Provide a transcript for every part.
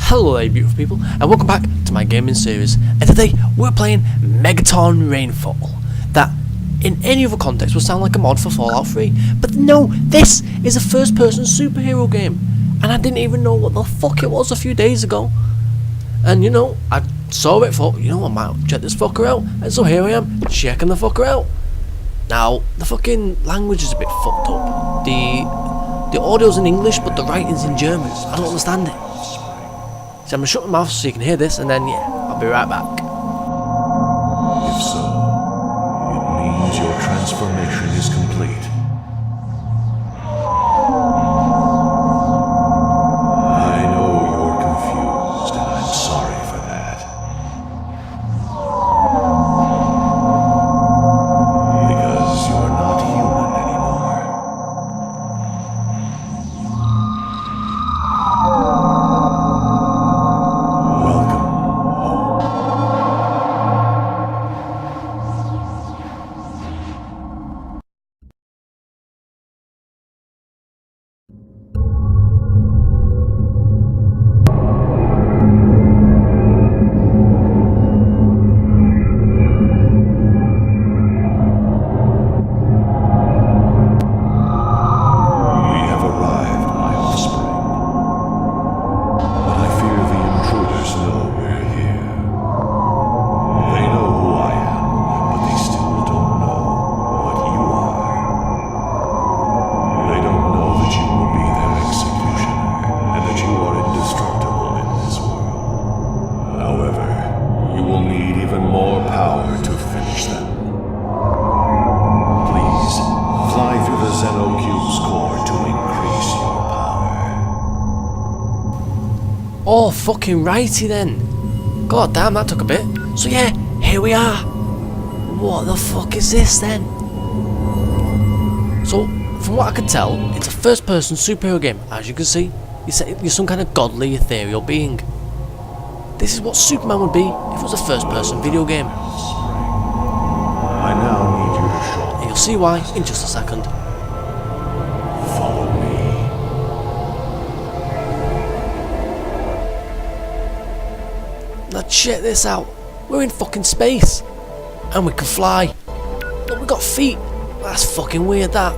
Hello there beautiful people, and welcome back to my gaming series. And today we're playing Megaton Rainfall, that in any other context would sound like a mod for Fallout 3, but no, this is a first person superhero game, and I didn't even know what the fuck it was a few days ago. And you know, I saw it, thought, you know, I might check this fucker out, and so here I am, checking the fucker out. Now, the fucking language is a bit fucked up. The audio's in English, but the writing's in German. I don't understand it. So I'm gonna shut my mouth so you can hear this, and then yeah, I'll be right back. If so, it means your transformation is complete. I know you're confused, and I'm sorry for that. Because you're not human anymore. Welcome home. We have arrived, my offspring. But I fear the intruders know we're here. They know who I am, but they still don't know what you are. They don't know that you will be their executioner, and that you are indestructible in this world. However, you will need even more power to finish them. Please, fly through the Xenocube's core to increase your power. Oh, fucking righty then. God damn, that took a bit. So yeah, here we are. What the fuck is this then? So, from what I can tell, it's a first-person superhero game. As you can see, you're some kind of godly, ethereal being. This is what Superman would be if it was a first-person video game. I now need you to show And you'll see why in just a second. Follow me. Now check this out. We're in fucking space. And we can fly. Look, we got feet. That's fucking weird, that.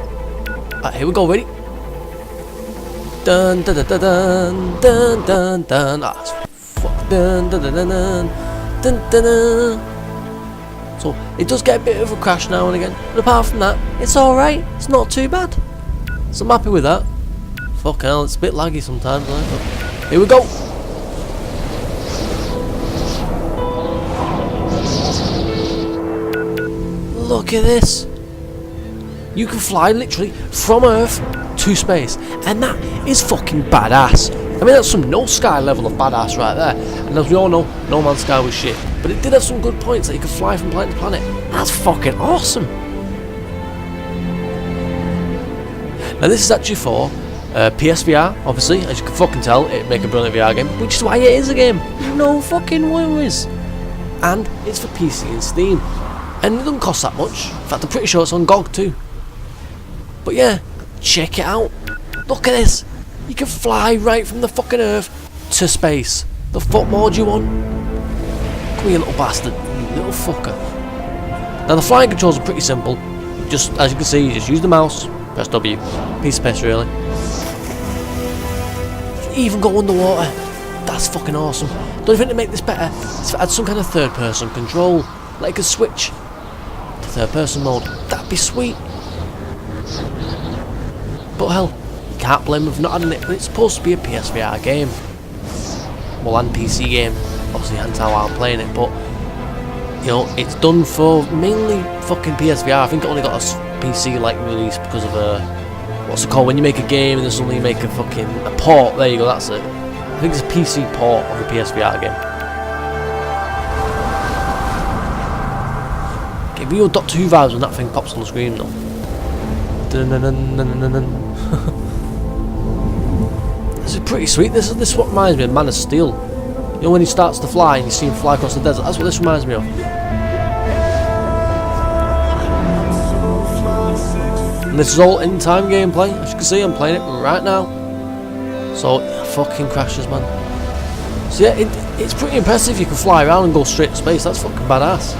Alright, here we go, ready? Dun dun dun dun dun dun dun dun. Ah, it's fuck. Dun dun dun dun dun dun dun dun. So it does get a bit of a crash now and again, but apart from that, it's alright. It's not too bad. So I'm happy with that. Fucking hell, it's a bit laggy sometimes, right? But here we go. Look at this. You can fly literally from Earth to space, and that is fucking badass. I mean, that's some No Sky level of badass right there. And as we all know, No Man's Sky was shit, but it did have some good points that you could fly from planet to planet. That's fucking awesome. Now this is actually for PSVR, obviously, as you can fucking tell, it'd make a brilliant VR game, which is why it is a game. No fucking worries. And it's for PC and Steam. And it doesn't cost that much. In fact, I'm pretty sure it's on GOG too. But yeah, check it out. Look at this. You can fly right from the fucking Earth to space. The fuck more do you want? Come here, little bastard. You little fucker. Now the flying controls are pretty simple. Just, as you can see, you just use the mouse, press W. Piece of piss, really. You can even go underwater. That's fucking awesome. Don't you think to make this better, it's if it had some kind of third person control. Like you could switch to third person mode. That'd be sweet. But hell, you can't blame them for not adding it, but it's supposed to be a PSVR game. Well, and PC game. Obviously, hence how I'm playing it, but you know, it's done for mainly fucking PSVR. I think it only got a PC like release because of what's it called when you make a game and then suddenly you make a fucking port. There you go, that's it. I think it's a PC port of a PSVR game. Okay, real Doctor Who vibes when that thing pops on the screen though. This is pretty sweet. This is what reminds me of Man of Steel. You know when he starts to fly and you see him fly across the desert. That's what this reminds me of. And this is all in-time gameplay. As you can see, I'm playing it right now. So, it fucking crashes, man. So yeah, it's pretty impressive you can fly around and go straight to space. That's fucking badass.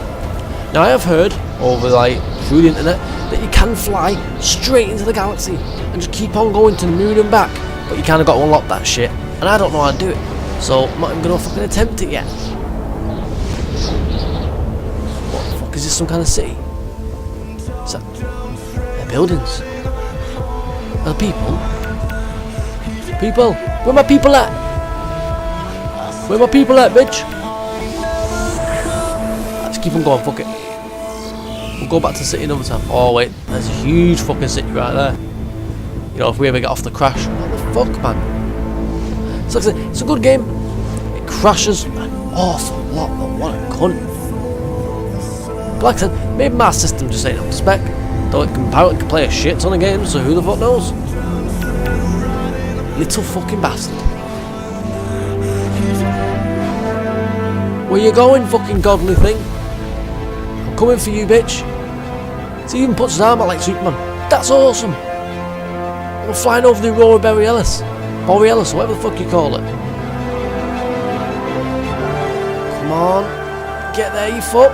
Now I have heard, over like through the internet, that you can fly straight into the galaxy and just keep on going to the moon and back, but you kind of got to unlock that shit, and I don't know how to do it, so I'm not even going to fucking attempt it yet. What the fuck is this, some kind of city? Is that... they're buildings. Are there people? People? Where my people at? Where my people at, bitch? Let's keep on going, fuck it. We'll go back to the city another time. Oh wait, there's a huge fucking city right there. You know, if we ever get off the crash. What the fuck, man? So like I said, it's a good game. It crashes an awful lot, but what a cunt. But like I said, maybe my system just ain't up to spec. Though it can apparently play a shit ton of games, so who the fuck knows? Little fucking bastard. Where you going, fucking godly thing? I'm coming for you, bitch. He even puts his arm out like Superman. That's awesome. I'm flying over the Aurora Borealis. Borealis, whatever the fuck you call it. Come on. Get there, you fuck.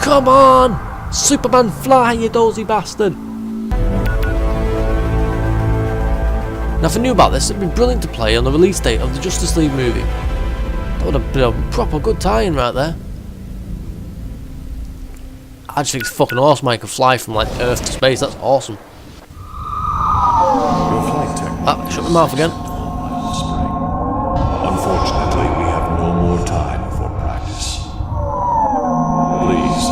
Come on. Superman, fly, you dozy bastard. Now, if I knew about this, it'd be brilliant to play on the release date of the Justice League movie. That would have been a proper good tie-in right there. I just think it's fucking awesome. I can fly from like Earth to space. That's awesome. Your flight technique. Shut my mouth again. Unfortunately, we have no more time for practice. Please,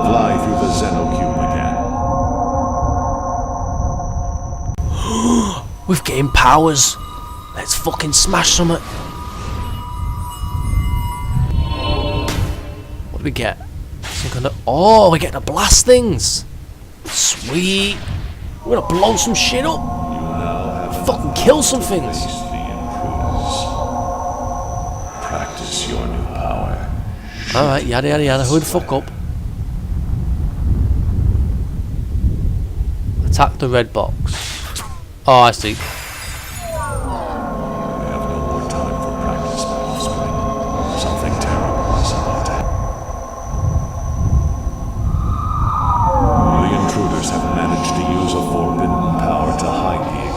fly through the Xenocube again. We've gained powers. Let's fucking smash some it. What do we get? Some kind of... oh, we're getting to blast things. Sweet. We're gonna blow some shit up. Fucking kill some things. Practice your new power. Alright, yada yada yada. Who the fuck up? Attack the red box. Oh, I see.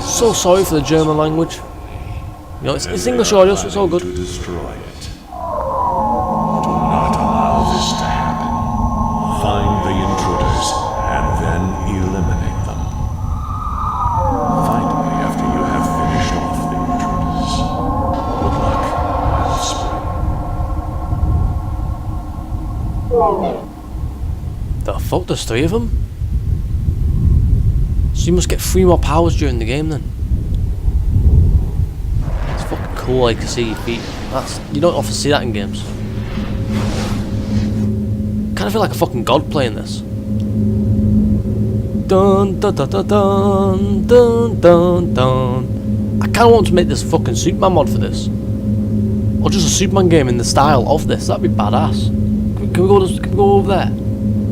So sorry for the German language. You know, it's English audio, so it's all good. To destroy it. Do not allow this to happen. Find the intruders and then eliminate them. Find me after you have finished off the intruders. Good luck, my offspring. The fuck, there's 3 of them? So you must get 3 more powers during the game then. It's fucking cool, I can see your feet. You don't often see that in games. Kinda feel like a fucking god playing this. Dun dun dun dun dun dun dun dun. I kinda want to make this fucking Superman mod for this. Or just a Superman game in the style of this, that'd be badass. Can we go over there?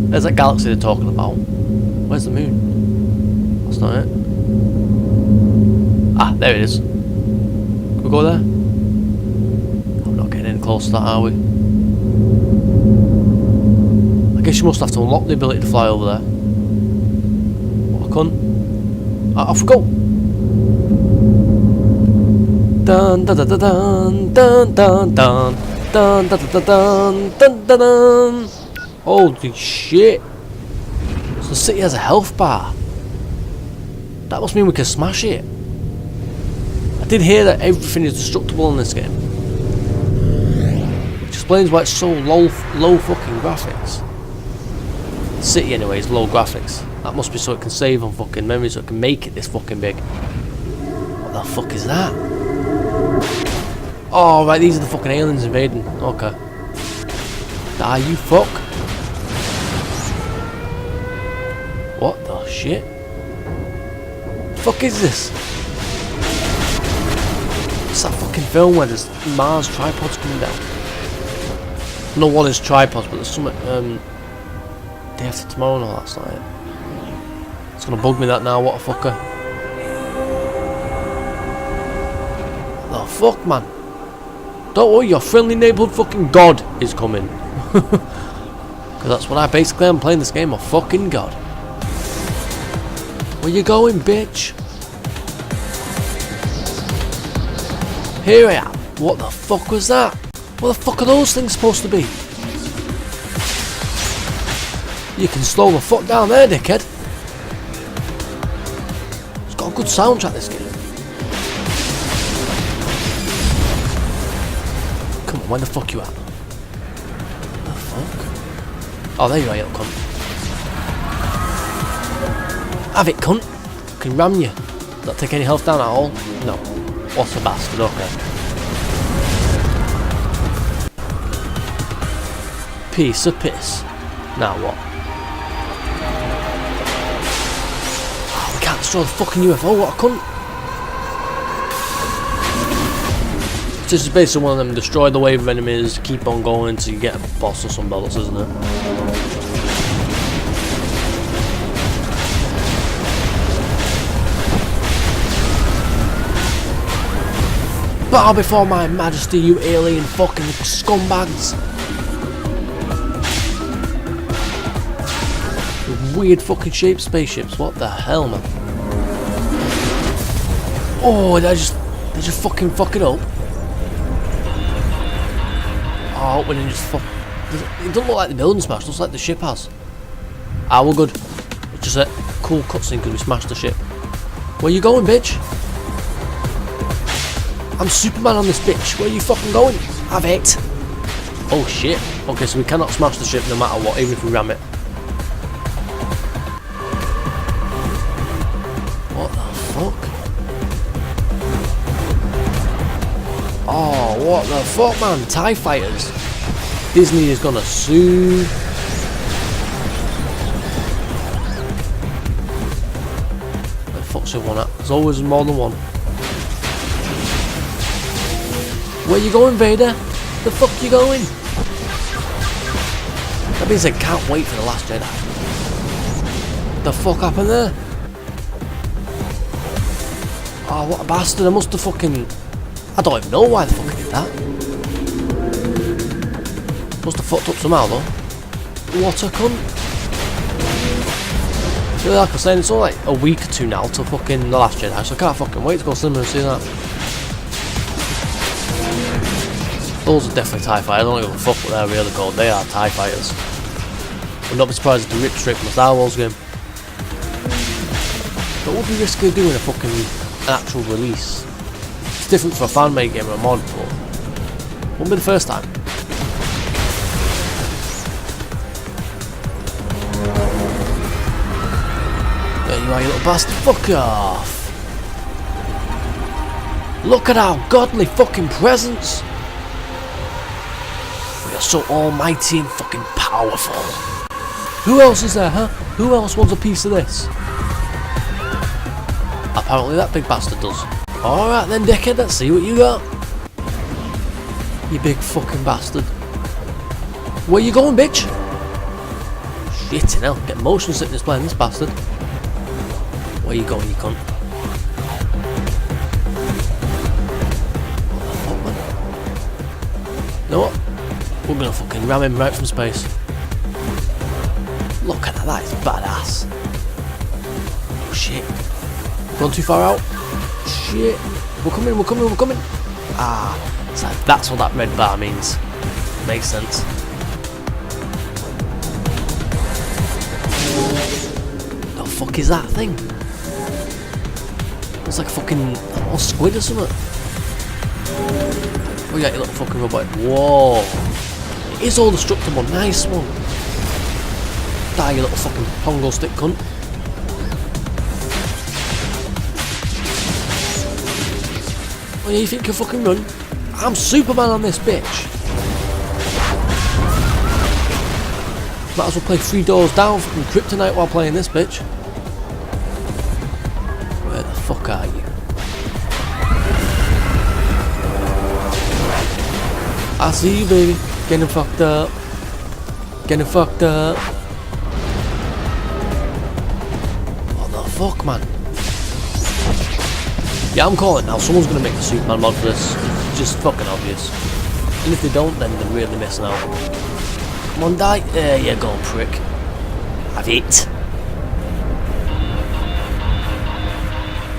There's that galaxy they're talking about. Where's the moon? That's not it. Ah, there it is. Can we go there? I'm not getting any close to that, are we? I guess you must have to unlock the ability to fly over there. What a cunt. Ah, off we go! Dun dun dun dun dun dun dun dun dun dun dun dun dun dun. Holy shit! So the city has a health bar. That must mean we can smash it. I did hear that everything is destructible in this game, which explains why it's so low fucking graphics. The city anyway is low graphics. That must be so it can save on fucking memory, so it can make it this fucking big. What the fuck is that? Oh right, these are the fucking aliens invading. Okay. Die you fuck. What the shit? Fuck is this? It's that fucking film where there's Mars tripods coming down. No one is tripods, but there's something day after tomorrow and all that's not it. It's gonna bug me that now, what a fucker. What the fuck, man? Don't worry, your friendly neighborhood fucking god is coming. Because that's what I basically am playing this game, a fucking god. Where you going, bitch? Here I am. What the fuck was that? What the fuck are those things supposed to be? You can slow the fuck down there, dickhead. It's got a good soundtrack, this game. Come on, where the fuck you at? What the fuck? Oh, there you are, you little cunt. Have it, cunt. I can ram you. Does that take any health down at all? No. What a bastard, okay. Piece of piss. Now what? Oh, we can't destroy the fucking UFO, what a cunt. This is basically one of them, destroy the wave of enemies, keep on going until you get a boss or some bollocks, isn't it? Bow before my majesty, you alien fucking scumbags! Weird fucking shaped spaceships, what the hell, man? Oh, they just fucking fuck it up. Oh, we didn't just fuck. It doesn't look like the building smashed, it looks like the ship has. Ah, we're good. It's just a cool cutscene because we smashed the ship. Where you going, bitch? I'm Superman on this bitch. Where are you fucking going? Have it. Oh shit. Okay, so we cannot smash the ship no matter what, even if we ram it. What the fuck? Oh, what the fuck, man? TIE fighters. Disney is gonna sue. Where the fuck's the one at? There's always more than one. Where you going, Vader? The fuck you going? That means I can't wait for the Last Jedi. The fuck happened there? Oh, what a bastard! I must have fucking. I don't even know why the fuck I did that. Must have fucked up somehow though. What a cunt. So like I was saying, it's only like a week or two now till fucking The Last Jedi, so I can't fucking wait to go cinema and see that. Those are definitely TIE fighters. I don't give a fuck what they're really called. They are TIE fighters. Would not be surprised if they rip straight from the Star Wars game. But what would be risky of doing an actual release? It's different for a fan-made game or a mod, but won't be the first time. There you are, you little bastard. Fuck off. Look at our godly fucking presence. We are so almighty and fucking powerful. Who else is there, huh? Who else wants a piece of this? Apparently that big bastard does. Alright then, dickhead, let's see what you got. You big fucking bastard. Where you going, bitch? Shit in hell, get motion sickness playing this bastard. Where you going, you cunt? What the fuck, man? You know what? We're gonna fucking ram him right from space. Look at that is badass. Oh shit. Gone too far out? Shit. We're coming, we're coming, we're coming. Ah, so that's what that red bar means. Makes sense. The fuck is that thing? It's like a fucking squid or something. Oh yeah, you little fucking robot. Whoa. It is all destructible, nice one. Die, you little fucking pongo stick cunt. Oh yeah, you think you can fucking run? I'm Superman on this bitch. Might as well play 3 doors down fucking kryptonite while playing this bitch. Where the fuck are you? I see you, baby. Getting fucked up. Getting fucked up. What the fuck, man? Yeah, I'm calling now. Someone's gonna make a Superman mod for this. just fucking obvious. And if they don't, then they're really missing out. Come on, die. There you go, prick. Have it.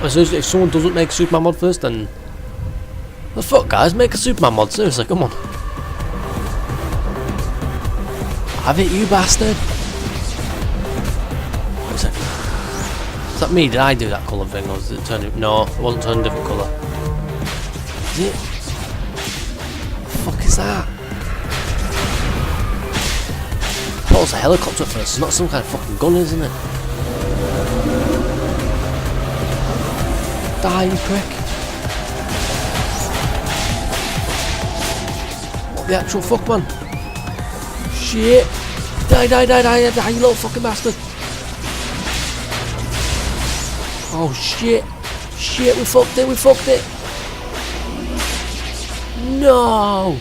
If someone doesn't make a Superman mod first, then... The fuck, guys? Make a Superman mod, seriously, come on. Have it, you bastard. Wait a second. Is that me? Did I do that colour thing, or was it turning... No, it wasn't turning a different colour. Is it? What the fuck is that? I thought it was a helicopter at first. It's not some kind of fucking gun, isn't it? Die, you prick. What the actual fuck, man? Shit. Die, die, die, die, die, you little fucking bastard. Oh, shit. Shit, we fucked it, we fucked it. No.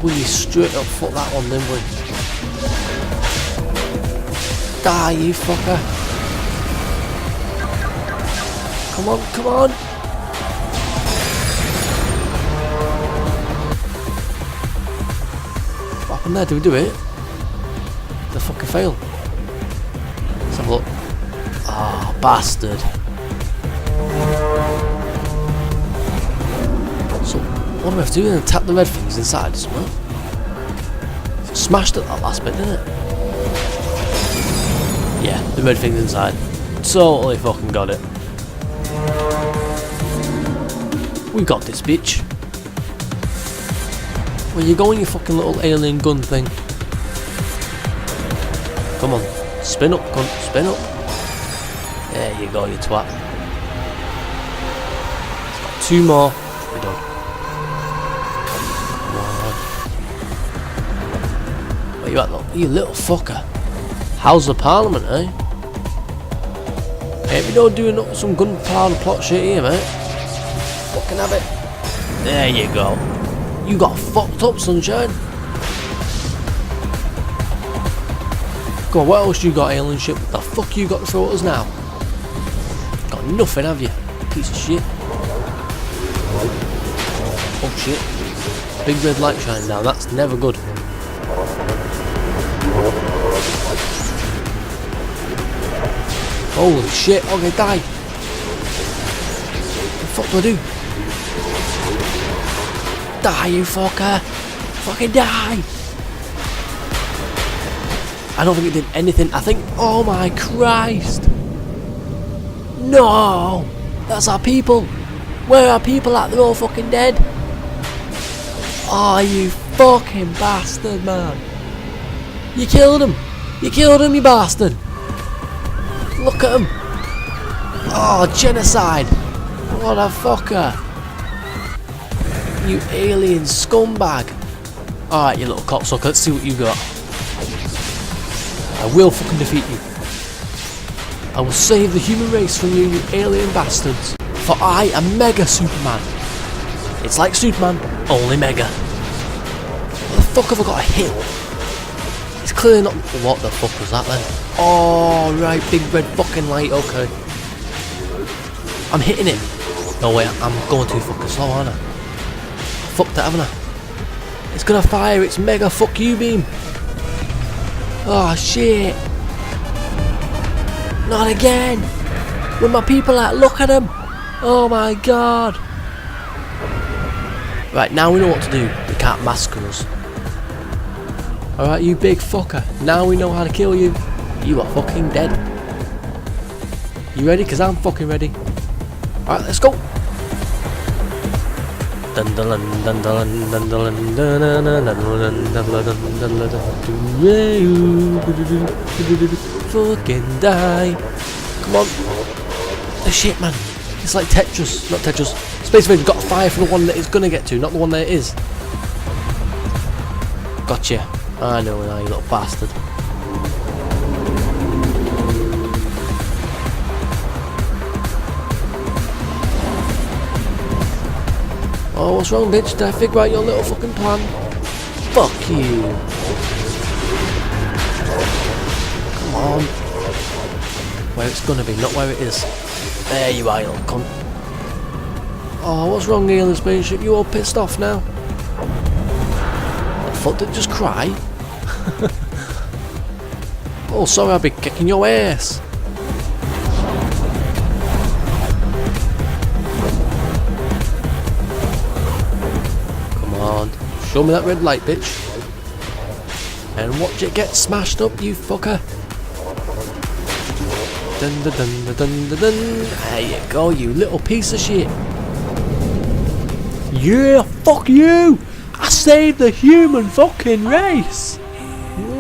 We straight up fucked that one, didn't we? Die, you fucker. Come on, come on. What happened there? Did we do it? Did I fucking fail? Let's have a look. Ah, oh, bastard. So, what do we have to do then? Tap the red things inside, isn't it? Smashed at that last bit, didn't it? Yeah, the red thing's inside. Totally fucking got it. We got this, bitch. Where you going, you fucking little alien gun thing? Come on, spin up, cunt, spin up. There you go, you twat. It's got 2 more. We're done. Come on. Where you at, look? You little fucker. How's the Parliament, eh? Ain't we not doing up some gunpowder plot shit here, mate? Fucking have it. There you go. You got fucked up, sunshine. Go on, what else you got, alien shit? What the fuck you got to throw at us now? Got nothing, have you? Piece of shit. Oh shit. Big red light shining down, that's never good. Holy shit, okay, die. What the fuck do I do? Die, you fucker. Fucking die. I don't think it did anything. I think, oh my Christ. No. That's our people. Where are our people at? They're all fucking dead. Oh, you fucking bastard, man. You killed him. You killed him, you bastard. Look at him. Oh, genocide. What a fucker. You alien scumbag. Alright, you little cocksucker, let's see what you got. I will fucking defeat you. I will save the human race from you, you alien bastards. For I am Mega Superman. It's like Superman, only Mega. What the fuck have I got a hit? It's clearly not... What the fuck was that then? Oh, right, big red fucking light, okay. I'm hitting it. No way, I'm going too fucking slow, aren't I? Fucked it, haven't I? It's gonna fire its mega fuck you beam. Oh shit. Not again. Where my people at? Look at them. Oh my god. Right, now we know what to do. They can't massacre us. Alright, you big fucker. Now we know how to kill you. You are fucking dead. You ready? Because I'm fucking ready. Alright, let's go. Fucking die. Come on. Oh shit, man. It's like Tetris. Not Tetris. Space Invader's got to fire for the one that it's gonna get to, not the one that it is. Gotcha. I know now, you little bastard. Oh, what's wrong, bitch? Did I figure out your little fucking plan? Fuck you. Come on. where it's gonna be, not where it is. There you are, you little cunt. Oh, what's wrong here in the spaceship? You all pissed off now? What the fuck, did it just cry? Oh, sorry, I'll be kicking your ass. Come on, show me that red light, bitch. And watch it get smashed up, you fucker. Dun dun dun dun dun dun dun. There you go, you little piece of shit. Yeah, fuck you! I saved the human fucking race!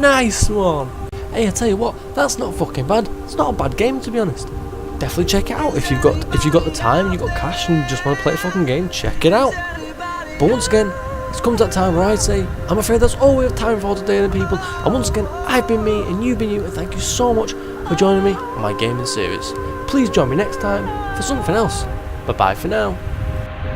Nice one! Hey, I tell you what, that's not fucking bad. It's not a bad game, to be honest. Definitely check it out if you've got the time, you've got cash, and you just want to play a fucking game. Check it out. But once again, it's come to that time where I'd say, I'm afraid that's all we have time for today, then, people. And once again, I've been me and you've been you, and thank you so much for joining me on my gaming series. Please join me next time for something else. Bye bye for now.